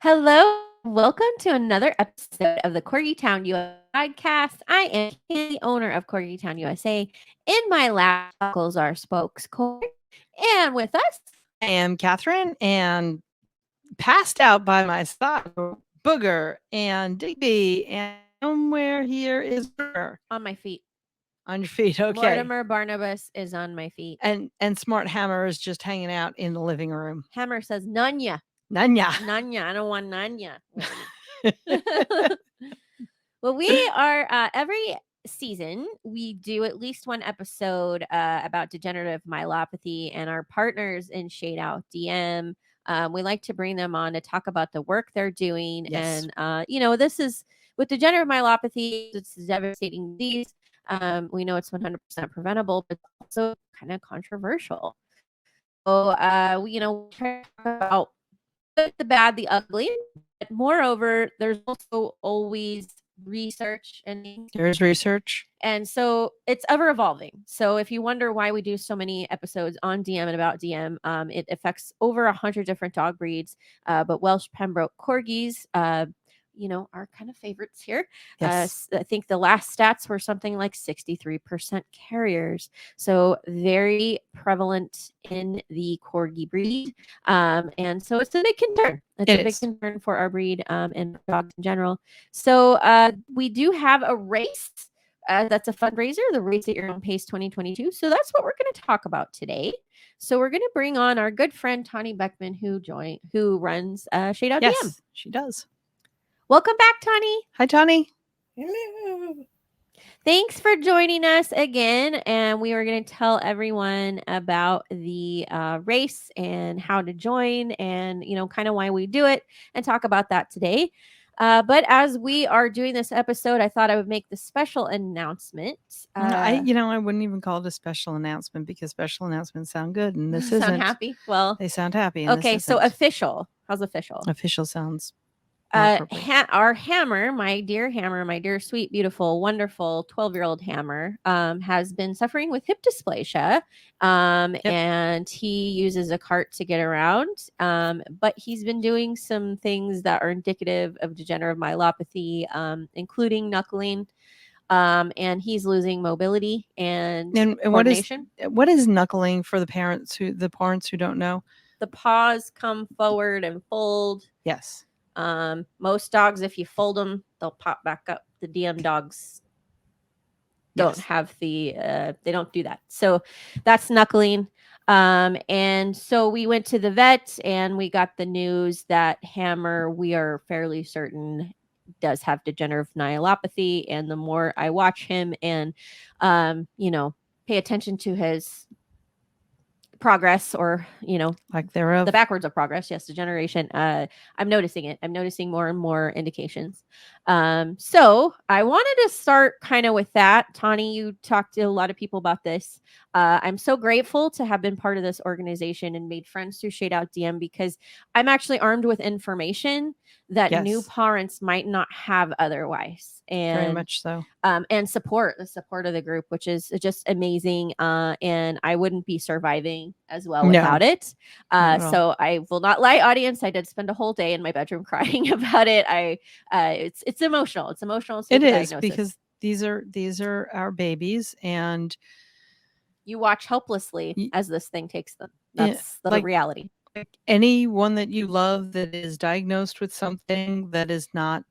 Hello, welcome to another episode of the Corgi Town USA podcast. I am the owner of Corgi Town USA. In my lap buckles our spokescorn, and with us, I am Catherine, and passed out by my side, Booger and Digby, and somewhere here is her on my feet. on your feet. Okay, Mortimer Barnabas is on my feet. and Smart Hammer is just hanging out in the living room. Hammer says Nanya. Nanya. Nanya. I don't want Nanya. Well, we are every season we do at least one episode about degenerative myelopathy, and our partners in Shade Out DM. We like to bring them on to talk about the work they're doing. Yes. And, this is with degenerative myelopathy, it's a devastating disease. We know it's 100% preventable, but it's also kind of controversial. So, we try to talk about the bad, the ugly. But moreover, there's also always research, and There's research. And so it's ever evolving. So if you wonder why we do so many episodes on DM and about DM, it affects over 100 different dog breeds. But Welsh Pembroke Corgis, are kind of favorites here. Yes. I think the last stats were something like 63% carriers. So very prevalent in the Corgi breed. And so it's a big concern. It's a big concern for our breed and dogs in general. So we do have a race. That's a fundraiser, the Race at Your Own Pace 2022. So that's what we're going to talk about today. So we're going to bring on our good friend Tauni Beckmann, who runs Shade Out DM. Yes, she does. Welcome back, Tauni. Hi, Tauni. Hello. Thanks for joining us again. And we are going to tell everyone about the race and how to join and, kind of why we do it and talk about that today. But as we are doing this episode, I thought I would make the special announcement. I wouldn't even call it a special announcement because special announcements sound good, and this isn't. Sound happy? Well, they sound happy. And okay, so official. How's official? Official sounds. Our Hammer, my dear, sweet, beautiful, wonderful 12-year-old Hammer, has been suffering with hip dysplasia. And he uses a cart to get around. But he's been doing some things that are indicative of degenerative myelopathy, including knuckling. And he's losing mobility and coordination. What is knuckling for the parents who don't know? The paws come forward and fold. Yes. Most dogs, if you fold them, they'll pop back up. The DM dogs don't have they don't do that. So that's knuckling. And so we went to the vet and we got the news that Hammer, we are fairly certain, does have degenerative myelopathy. And the more I watch him and, pay attention to his progress, or like thereof, the backwards of progress, degeneration, I'm noticing it. I'm noticing more and more indications. So I wanted to start kind of with that. Tauni, you talked to a lot of people about this. I'm so grateful to have been part of this organization and made friends through Shade Out DM, because I'm actually armed with information that new parents might not have otherwise. And very much so. And the support of the group, which is just amazing. And I wouldn't be surviving as well without it. So I will not lie, audience. I did spend a whole day in my bedroom crying about it. It's emotional. It's emotional. It is, because these are our babies, and you watch helplessly as this thing takes them. That's the reality. Anyone that you love that is diagnosed with something that is not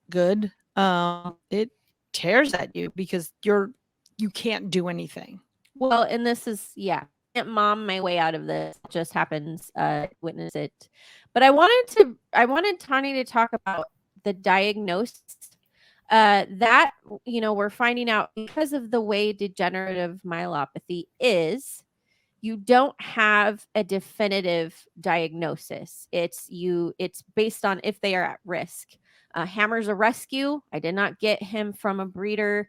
good, it tears at you because you can't do anything. Well, and this is can't mom my way out of this. It just happens, witness it. But I wanted Tauni to talk about the diagnosis that we're finding out because of the way degenerative myelopathy is. You don't have a definitive diagnosis. It's based on if they are at risk. Hammer's a rescue. I did not get him from a breeder.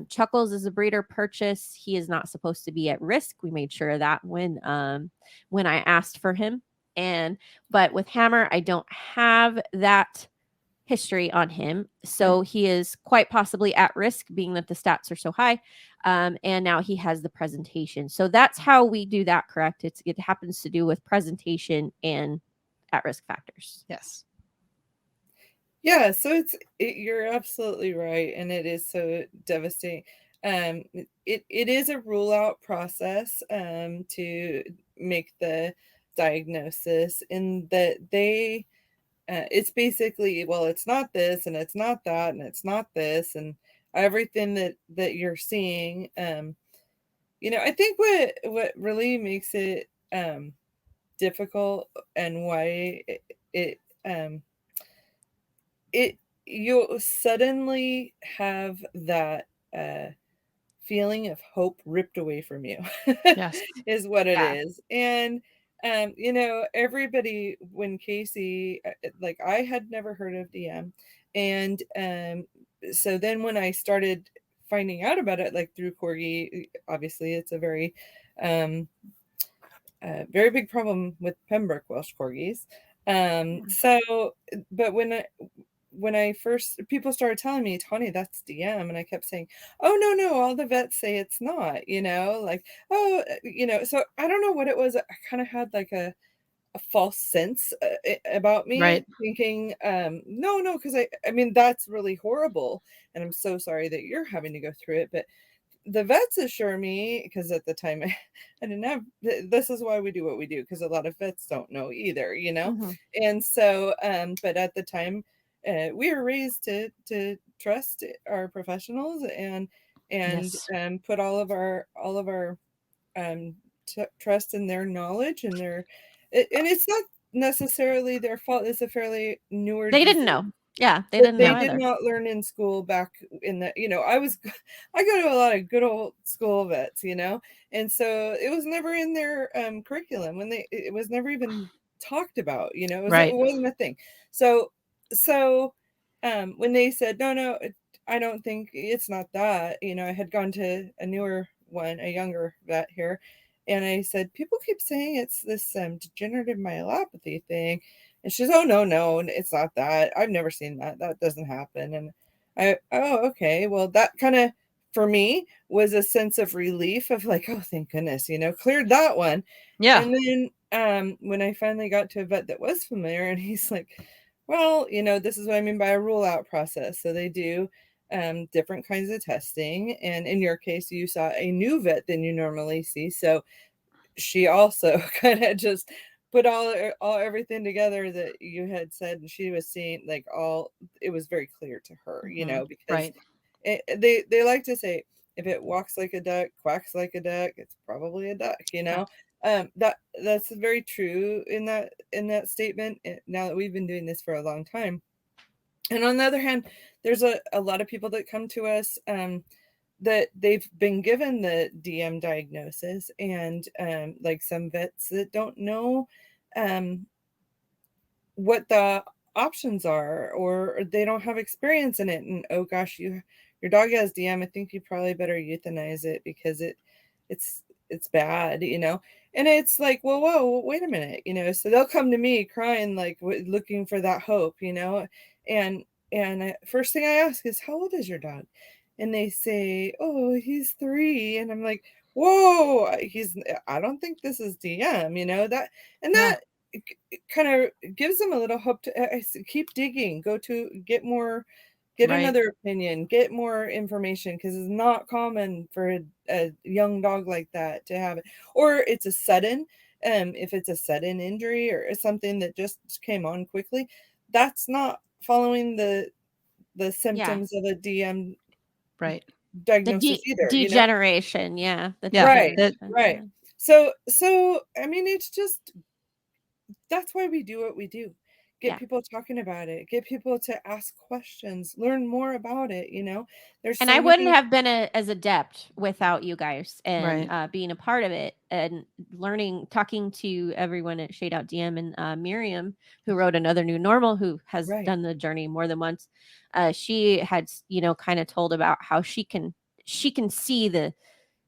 Chuckles is a breeder purchase. He is not supposed to be at risk. We made sure of that when I asked for him. And but with Hammer, I don't have that history on him. Okay. So he is quite possibly at risk, being that the stats are so high. And now he has the presentation. So that's how we do that, correct? It happens to do with presentation and at risk factors. Yes. Yeah, so you're absolutely right, and it is so devastating. It is a rule out process to make the diagnosis, in that they it's basically, well, it's not this and it's not that and it's not this and everything that you're seeing. I think what really makes it difficult, and why it um it you'll suddenly have that feeling of hope ripped away from you, Yes. is what it Yeah. is. And everybody, when Casey, like, I had never heard of DM, and so then when I started finding out about it, like through Corgi, obviously it's a um very big problem with Pembroke Welsh Corgis. So, but when I first, people started telling me, Tony, that's DM, and I kept saying, oh, no, no, all the vets say it's not, like, oh, so I don't know what it was. I kind of had like a false sense about me, Right. thinking, no, no, because I mean, that's really horrible, and I'm so sorry that you're having to go through it. But the vets assure me, because at the time I didn't have, this is why we do what we do, because a lot of vets don't know either, Mm-hmm. and so but at the time we were raised to trust our professionals, and Yes. put all of our trust in their knowledge and and it's not necessarily their fault. It's a fairly newer They didn't disease know. Yeah, they that didn't know they did either. not learn in school back in the, I go to a lot of good old school vets, and so it was never in their curriculum, when it was never even talked about, it Right. wasn't a thing. So when they said, no, no, I don't think it's not that, I had gone to a newer one, a younger vet here, and I said, people keep saying it's this degenerative myelopathy thing. And she's, oh, no, no, it's not that. I've never seen that. That doesn't happen. And oh, okay. Well, that kind of, for me, was a sense of relief, of like, oh, thank goodness, cleared that one. Yeah. And then when I finally got to a vet that was familiar, and he's like, well, this is what I mean by a rule out process. So they do different kinds of testing. And in your case, you saw a new vet than you normally see. So she also kind of just put all everything together that you had said, and she was seeing, like, all, it was very clear to her, Mm-hmm. because Right. they like to say, if it walks like a duck, quacks like a duck, it's probably a duck, Yeah. that's very true in that statement, now that we've been doing this for a long time. And on the other hand, there's a lot of people that come to us that they've been given the DM diagnosis, and like some vets that don't know um, what the options are, or they don't have experience in it. And oh gosh, your dog has DM. I think you probably better euthanize it, because it's bad, And it's like, well, whoa, wait a minute, So they'll come to me crying, like, looking for that hope, And first thing I ask is, how old is your dog? And they say, oh, he's 3. And I'm like, whoa, I don't think this is DM, that, and Yeah. that kind of gives them a little hope to keep digging, go to get Right. another opinion, get more information, because it's not common for a young dog like that to have it, or it's a sudden, if it's a sudden injury or something that just came on quickly, that's not following the Yeah. symptoms of a DM Right. The diagnosis either, degeneration. Yeah. The Yeah. Right, That degeneration. right. Yeah. So I mean, it's just, that's why we do what we do. Get Yeah. people talking about it, get people to ask questions, learn more about it, There's And so I wouldn't many. have been as adept without you guys, and right. being a part of it, and learning, talking to everyone at Shade Out DM, and Miriam, who wrote Another New Normal, who has Right. done the journey more than once. She had, kind of told about how she can see the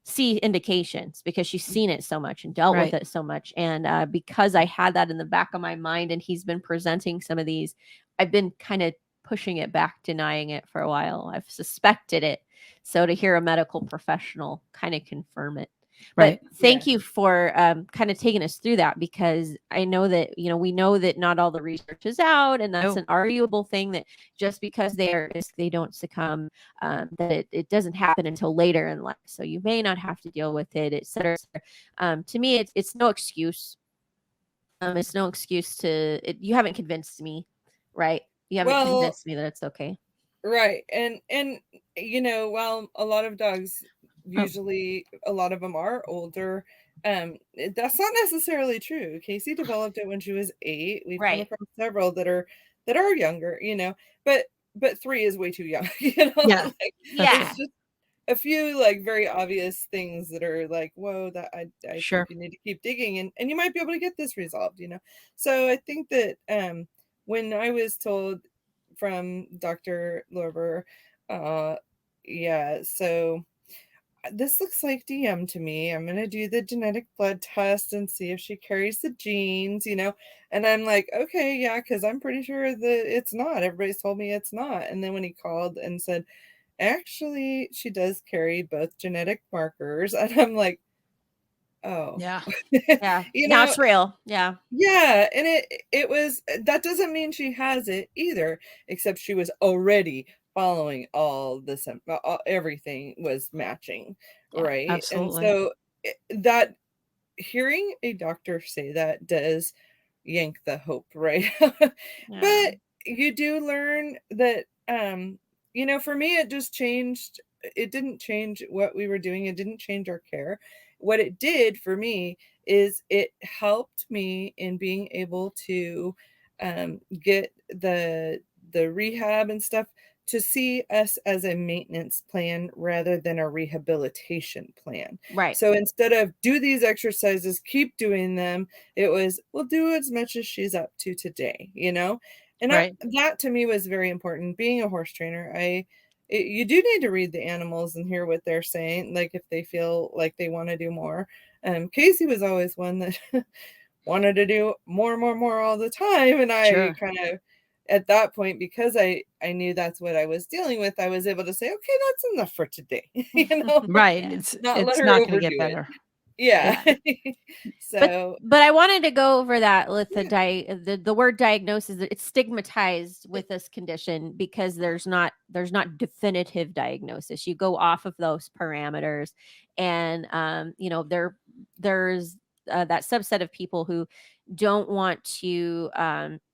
see indications because she's seen it so much and dealt with Right. it so much. And because I had that in the back of my mind and he's been presenting some of these, I've been kind of pushing it back, denying it for a while. I've suspected it. So to hear a medical professional kind of confirm it. Right. But thank you for kind of taking us through that, because I know that, you know, we know that not all the research is out, and that's No. an arguable thing, that just because they don't succumb, that it doesn't happen until later in life. So you may not have to deal with it, et cetera, et cetera. To me, it's no excuse. It's no excuse you haven't convinced me, right? You haven't Well, convinced me that it's okay. right. And you know, while a lot of dogs, Oh. usually a lot of them are older, that's not necessarily true. Casey developed it when she was 8. We've come Right. across several that are younger, you know, but 3 is way too young, you know. Yeah. Like, Yeah. there's just a few like very obvious things that are like, whoa, that I Sure. think you need to keep digging, and you might be able to get this resolved, you know. So I think that when I was told from Dr. Lorber, yeah, so this looks like DM to me. I'm gonna do the genetic blood test and see if she carries the genes, you know. And I'm like, okay, yeah, because I'm pretty sure that it's not. Everybody's told me it's not. And then when he called and said, actually, she does carry both genetic markers, and I'm like, oh, Yeah. Yeah. you Now know, it's real. Yeah. yeah, and it was, that doesn't mean she has it either, except she was already following all this, everything was matching, Yeah, right? And absolutely. so that, hearing a doctor say that does yank the hope, right? Yeah. But you do learn that, you know, for me it just changed, it didn't change what we were doing, it didn't change our care. What it did for me is it helped me in being able to get the rehab and stuff, to see us as a maintenance plan rather than a rehabilitation plan. Right. So instead of do these exercises, keep doing them, it was, we'll do as much as she's up to today, you know? And Right. that to me was very important. Being a horse trainer, you do need to read the animals and hear what they're saying, like if they feel like they want to do more. Casey was always one that wanted to do more all the time, and I Sure. kind of, at that point, because I knew that's what I was dealing with, I was able to say, okay, that's enough for today, you know. Right. Yeah. Not let It's her not going to overdo get it. better. Yeah. But So but I wanted to go over that with yeah. the word diagnosis. It's stigmatized with this condition because there's not definitive diagnosis. You go off of those parameters, and you know, there's that subset of people who don't want to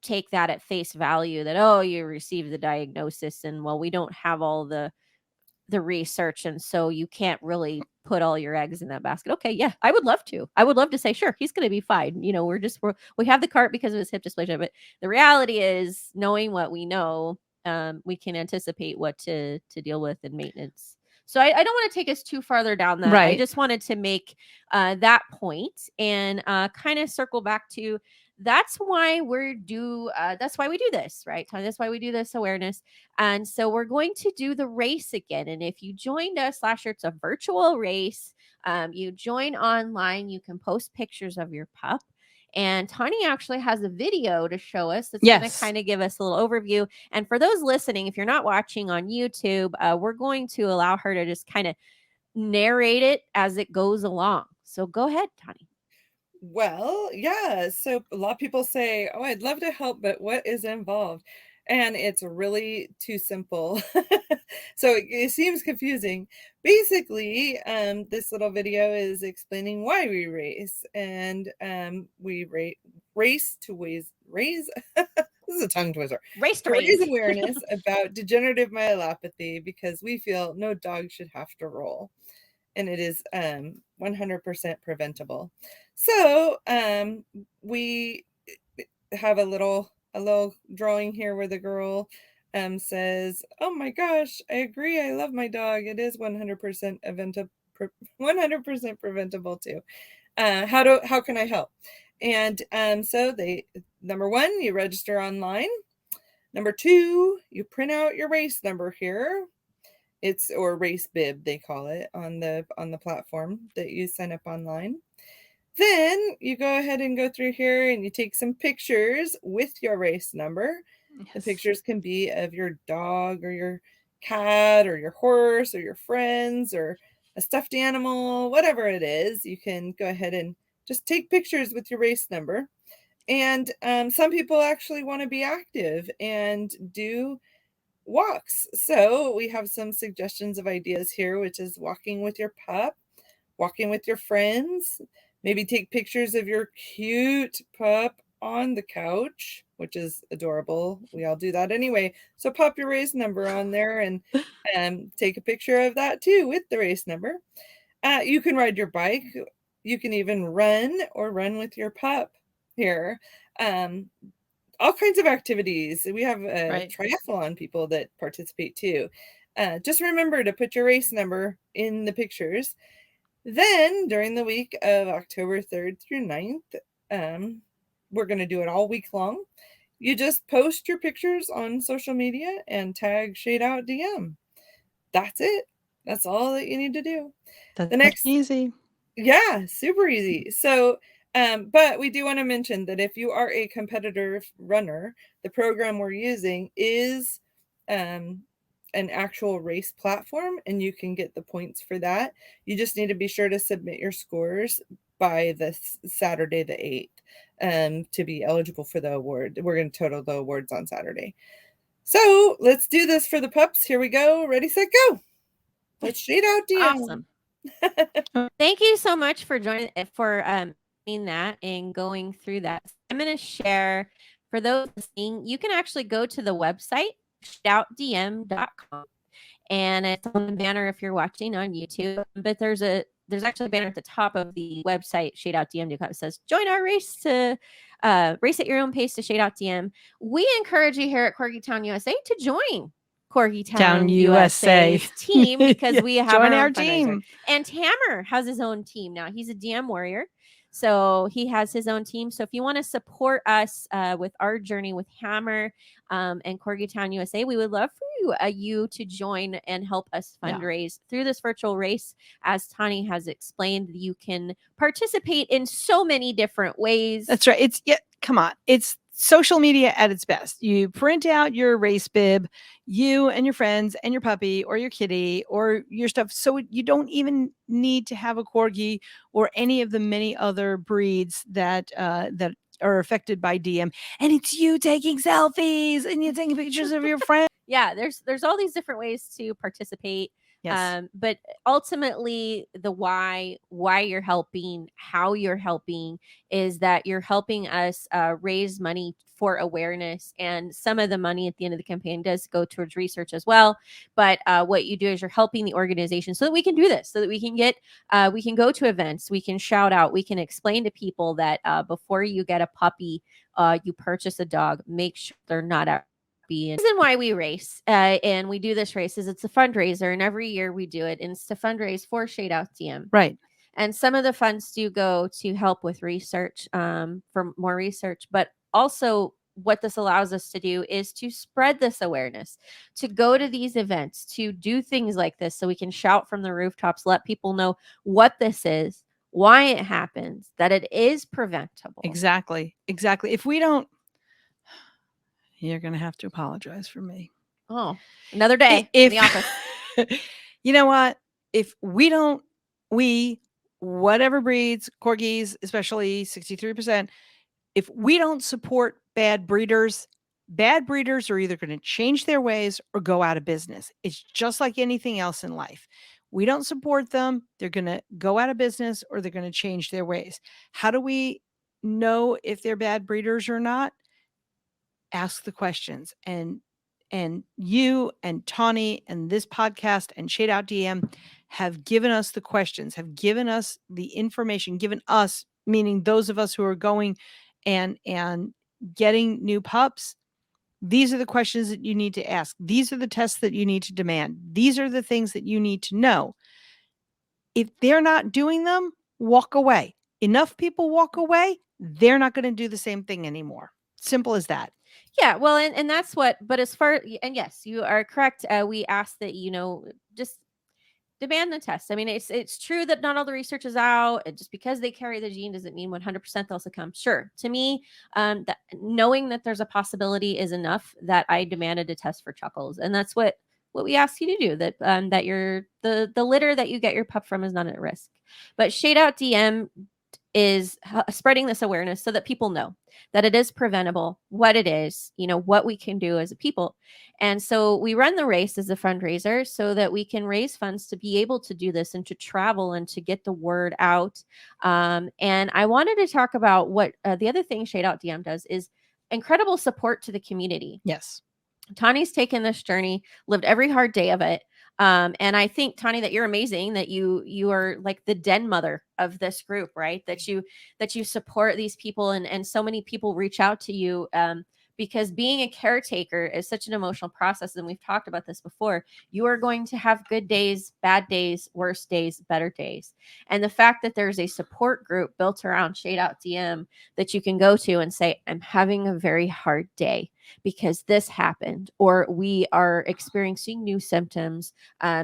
take that at face value, that, oh, you received the diagnosis, and well, we don't have all the research, and so you can't really put all your eggs in that basket. Okay, yeah, I would love to. I would love to say, sure, he's going to be fine. You know, we have the cart because of his hip dysplasia, but the reality is, knowing what we know, we can anticipate what to deal with in maintenance. So I don't want to take us too farther down that. I Right. just wanted to make that point and kind of circle back to, that's why that's why we do this, right, Tony? That's why we do this awareness. And so we're going to do the race again. And if you joined us last year, it's a virtual race. You join online, you can post pictures of your pup. And Tani actually has a video to show us that's going to Yes. kind of give us a little overview. And for those listening, if you're not watching on YouTube, we're going to allow her to just kind of narrate it as it goes along. So go ahead, Tani. Well, yeah. So a lot of people say, "Oh, I'd love to help, but what is involved?" And it's really too simple. So it seems confusing. Basically, this little video is explaining why we race, and we race to raise. This is a tongue twister. Race to To raise raise. awareness about degenerative myelopathy, because we feel no dog should have to roll, and it is 100% preventable. So we have a little drawing here where the girl says, "Oh my gosh, I agree. I love my dog. It is 100% 100% preventable too. How can I help?" And so number 1, you register online. Number 2, you print out your race number here. It's or race bib they call it on the platform that you sign up online. Then you go ahead and go through here and you take some pictures with your race number. The Yes. pictures can be of your dog or your cat or your horse or your friends or a stuffed animal, whatever it is. You can go ahead and just take pictures with your race number. And some people actually want to be active and do walks. So we have some suggestions of ideas here, which is walking with your pup, walking with your friends, maybe take pictures of your cute pup on the couch, which is adorable. We all do that anyway. So pop your race number on there and take a picture of that too with the race number. You can ride your bike. You can even run or run with your pup here. All kinds of activities. We have Right. triathlon people that participate too. Just remember to put your race number in the pictures. Then during the week of October 3rd through 9th, we're going to do it all week long. You just post your pictures on social media and tag Shade Out DM. That's it. That's all that you need to do. That's The next easy. Yeah, super easy. So, but we do want to mention that if you are a competitor runner, the program we're using is an actual race platform, and you can get the points for that. You just need to be sure to submit your scores by the Saturday the 8th to be eligible for the award. We're going to total the awards on Saturday. So let's do this for the pups. Here we go. Ready, set, go. Let's shade out DM. Awesome. Thank you so much for joining doing that and going through that. I'm going to share for those listening. You can actually go to the website shoutdm.com, and it's on the banner if you're watching on YouTube. But there's actually a banner at the top of the website shadeoutdm.com. It says join our race to race at your own pace to Shade Out DM. We encourage you here at Corgi Town USA to join Corgi Town USA's team because Yeah, we have join our our own fundraiser. team. And Hammer has his own team now. He's a DM warrior, so he has his own team. So if you want to support us with our journey with Hammer and Corgi Town USA, we would love for you to join and help us fundraise through this virtual race. As Tani has explained, you can participate in so many different ways. That's right. Come on. It's social media at its best. You print out your race bib, you and your friends and your puppy or your kitty or your stuff. So you don't even need to have a corgi or any of the many other breeds that are affected by DM. And it's you taking selfies and you're taking pictures of your friends. Yeah, there's all these different ways to participate. Yes. But ultimately the why you're helping, how you're helping is that you're helping us raise money for awareness, and some of the money at the end of the campaign does go towards research as well. But what you do is you're helping the organization so that we can do this, so that we can get we can go to events, we can shout out, we can explain to people that before you get a puppy, you purchase a dog, make sure they're not out. The reason why we race and we do this race is it's a fundraiser, and every year we do it, and it's to fundraise for Shade Out DM. Right. And some of the funds do go to help with research, for more research, but also what this allows us to do is to spread this awareness, to go to these events, to do things like this so we can shout from the rooftops, let people know what this is, why it happens, that it is preventable. Exactly. If we don't, you're going to have to apologize for me. Oh, another day in the office. You know what? If whatever breeds, corgis, especially 63%, if we don't support bad breeders are either going to change their ways or go out of business. It's just like anything else in life. We don't support them, they're going to go out of business or they're going to change their ways. How do we know if they're bad breeders or not? Ask the questions, and you and Tawny and this podcast and Shade Out DM have given us the questions, have given us the information, given us, meaning those of us who are going and getting new pups. These are the questions that you need to ask. These are the tests that you need to demand. These are the things that you need to know. If they're not doing them, walk away. Enough people walk away, they're not going to do the same thing anymore. simple as that. Yeah, well, and that's what. But as far, and yes, you are correct. We ask that just demand the test. I mean, it's true that not all the research is out. And just because they carry the gene doesn't mean 100% they'll succumb. Sure, to me, that knowing that there's a possibility is enough that I demanded a test for Chuckles, and that's what we ask you to do. That you're the litter that you get your pup from is not at risk. But Shade Out DM is spreading this awareness so that people know that it is preventable, what it is, what we can do as a people. And so we run the race as a fundraiser so that we can raise funds to be able to do this and to travel and to get the word out. And I wanted to talk about what the other thing Shade Out DM does is incredible support to the community. Yes. Tani's taken this journey, lived every hard day of it. And I think, Tani, that you're amazing, that you are like the den mother of this group, right? That you support these people, and so many people reach out to you, because being a caretaker is such an emotional process. And we've talked about this before. You are going to have good days, bad days, worse days, better days. And the fact that there's a support group built around Shade Out DM that you can go to and say, I'm having a very hard day because this happened, or we are experiencing new symptoms.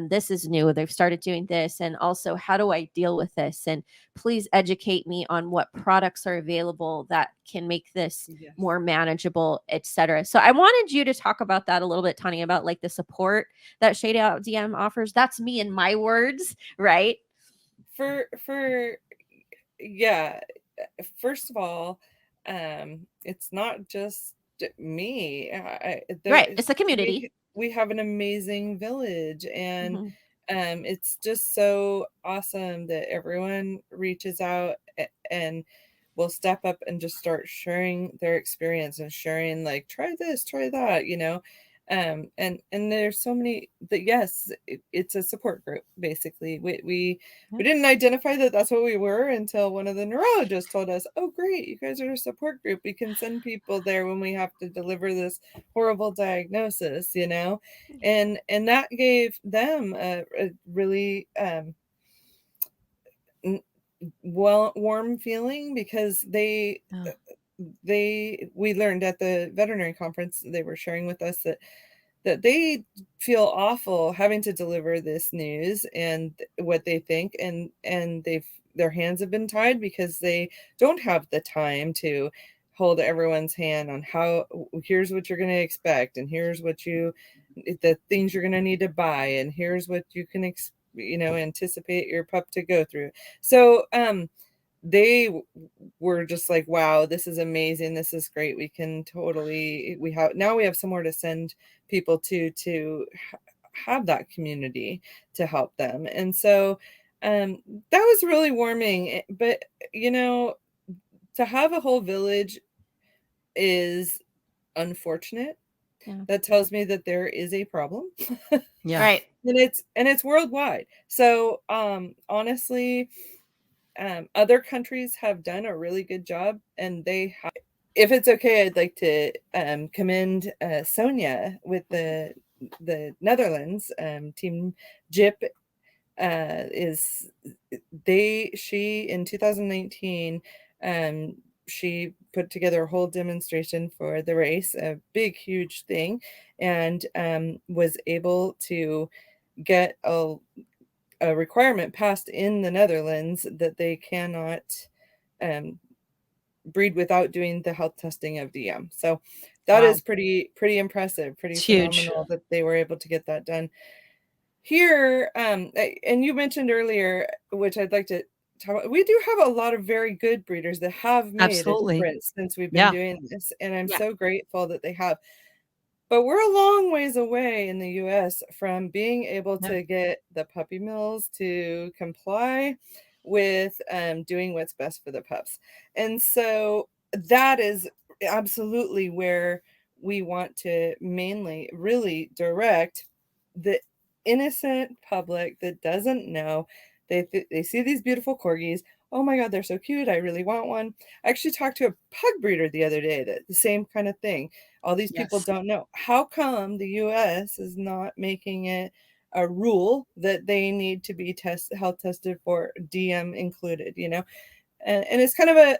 This is new. They've started doing this. And also, how do I deal with this? And please educate me on what products are available that can make this more manageable, etc. So I wanted you to talk about that a little bit, Tani, about like the support that Shade Out DM offers. That's me in my words, right? Yeah. First of all, it's not just me. Right. It's a community. We have an amazing village, and it's just so awesome that everyone reaches out and will step up and just start sharing their experience and sharing, like, try this, try that, and there's so many that, yes, it's a support group. Basically, we didn't identify that that's what we were until one of the neurologists told us, oh great, you guys are a support group, we can send people there when we have to deliver this horrible diagnosis, and that gave them a really warm feeling, because we learned at the veterinary conference, they were sharing with us that they feel awful having to deliver this news and what they think, and their hands have been tied because they don't have the time to hold everyone's hand on how, here's what you're going to expect, and here's the things you're going to need to buy, and here's what you can anticipate your pup to go through. So they were just like, wow, this is amazing, this is great, we have somewhere to send people to have that community to help them. And so that was really warming. But to have a whole village is unfortunate. That tells me that there is a problem. Yeah. Right. And it's worldwide. So honestly, other countries have done a really good job, and if it's okay, I'd like to commend Sonia with the Netherlands team. JIP she in 2019 she put together a whole demonstration for the race, a big huge thing, and was able to get a requirement passed in the Netherlands that they cannot breed without doing the health testing of DM. So that is pretty impressive, pretty phenomenal that they were able to get that done here. And you mentioned earlier, which I'd like to talk about, we do have a lot of very good breeders that have made a difference since we've been doing this, and I'm so grateful that they have. But we're a long ways away in the US from being able to get the puppy mills to comply with doing what's best for the pups. And so that is absolutely where we want to mainly really direct the innocent public that doesn't know. They see these beautiful corgis. Oh my God, they're so cute, I really want one. I actually talked to a pug breeder the other day, that the same kind of thing. All these people don't know. How come the US is not making it a rule that they need to be health tested for, DM included, and it's kind of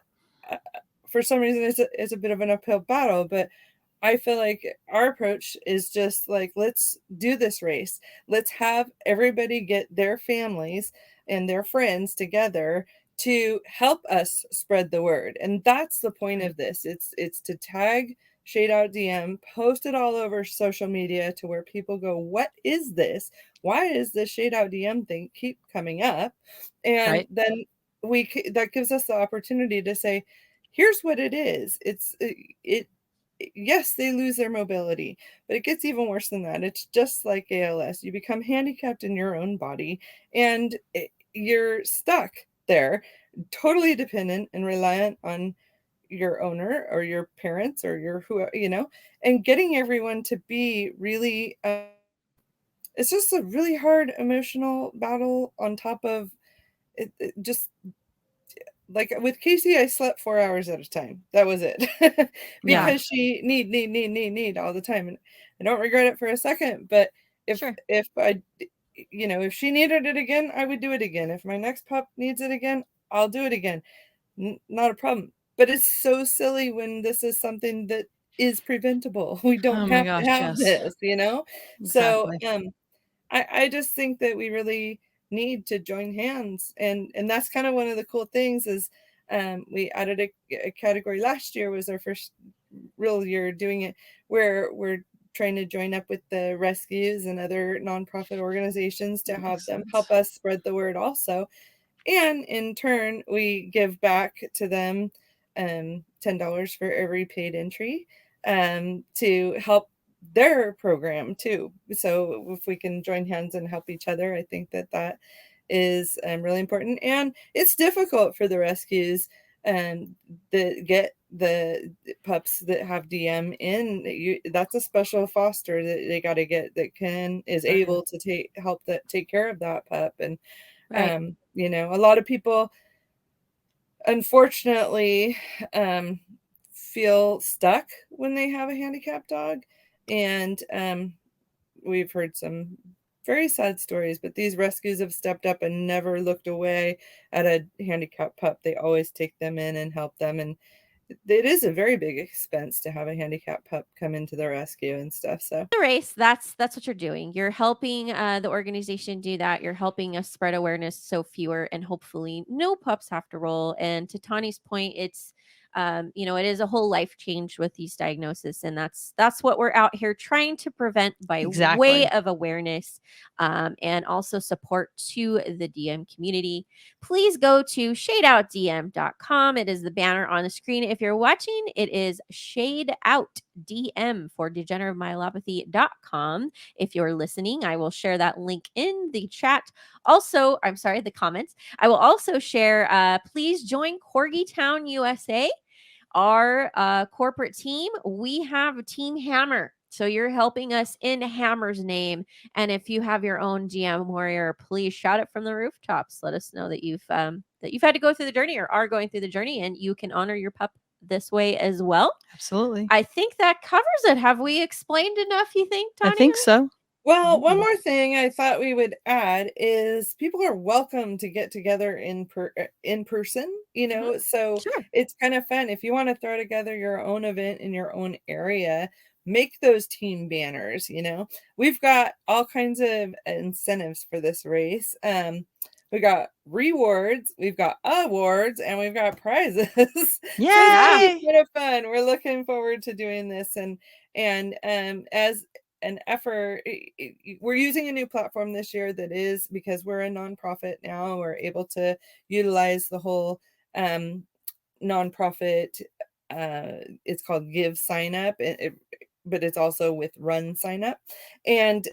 for some reason it's a bit of an uphill battle, but I feel like our approach is just like, let's do this race. Let's have everybody get their families and their friends together to help us spread the word. And that's the point Right. of this. It's to tag Shade Out DM, post it all over social media to where people go, what is this? Why is this Shade Out DM thing keep coming up? And Right. then that gives us the opportunity to say, here's what it is. It yes, they lose their mobility, but it gets even worse than that. It's just like ALS. You become handicapped in your own body, and you're stuck there, totally dependent and reliant on your owner or your parents or your whoever, and getting everyone to be really, it's just a really hard emotional battle on top of it just like with Casey, I slept 4 hours at a time. That was it. Yeah. Because she need all the time. And I don't regret it for a second. But if Sure. if I if she needed it again, I would do it again. If my next pup needs it again, I'll do it again. Not a problem. But it's so silly when this is something that is preventable. We Oh don't my have to gosh, have yes. this. So Exactly. I just think that we really need to join hands, and that's kind of one of the cool things is we added a category last year, was our first real year doing it, where we're trying to join up with the rescues and other nonprofit organizations to That have makes them sense. help us spread the word also, and in turn we give back to them $10 for every paid entry to help their program too. So if we can join hands and help each other, I think that is really important. And it's difficult for the rescues that get the pups that have DM in. That's a special foster that they got to get that is Right. able to take care of that pup. And Right. a lot of people unfortunately feel stuck when they have a handicapped dog, and we've heard some very sad stories, but these rescues have stepped up and never looked away at a handicapped pup. They always take them in and help them, and it is a very big expense to have a handicapped pup come into the rescue and stuff. So The race, that's what you're doing. You're helping the organization do that. You're helping us spread awareness so fewer and hopefully no pups have to roll. And to Tawny's point, it's it is a whole life change with these diagnoses, and that's what we're out here trying to prevent by way Exactly. of awareness and also support to the DM community. Please go to shadeoutdm.com. It is the banner on the screen. If you're watching, it is shadeoutdm for degenerativemyelopathy.com. If you're listening, I will share that link in the chat. Also, I'm sorry, the comments. I will also share, please join Corgi Town USA, our corporate team. We have Team Hammer. So you're helping us in Hammer's name. And if you have your own GM warrior, please shout it from the rooftops. Let us know that you've had to go through the journey or are going through the journey, and you can honor your pup this way as well. Absolutely. I think that covers it. Have we explained enough, you think, I Tawny? think so. well, one Mhm. more thing I thought we would add is people are welcome to get together in person, Mhm. so Sure. it's kind of fun. If you want to throw together your own event in your own area, make those team banners. We've got all kinds of incentives for this race. We got rewards, we've got awards, and we've got prizes. So it's going to Yeah. be Yay! kind of fun. We're looking forward to doing this, and as an effort, we're using a new platform this year that is, because we're a nonprofit now, we're able to utilize the whole nonprofit. It's called Give Sign Up, but it's also with Run Sign Up, and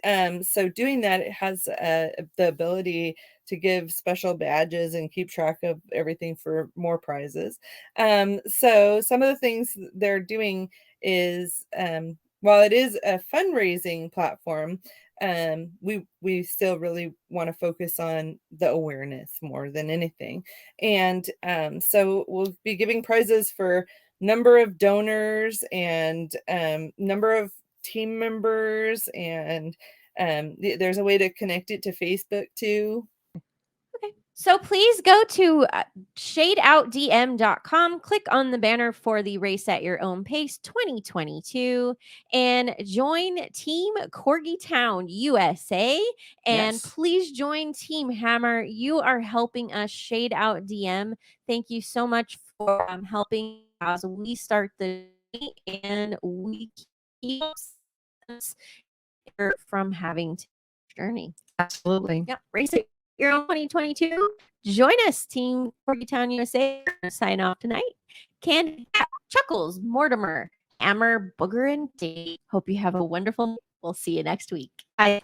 so doing that, it has the ability to give special badges and keep track of everything for more prizes. So some of the things they're doing is, while it is a fundraising platform, we still really want to focus on the awareness more than anything. And so we'll be giving prizes for number of donors and number of team members, and there's a way to connect it to Facebook too. Okay. So please go to shadeoutdm.com, click on the banner for the Race at Your Own Pace 2022, and join Team Corgi Town USA. And Yes. please join Team Hammer. You are helping us shade out DM. Thank you so much for helping as we start the journey, and we keep us from having to journey. Absolutely. Yep. Race it your own 2022. Join us, Team Corgi Town USA. Sign off tonight. Candy, Chuckles, Mortimer, Hammer, Booger, and Dave. Hope you have a wonderful night. We'll see you next week. Bye.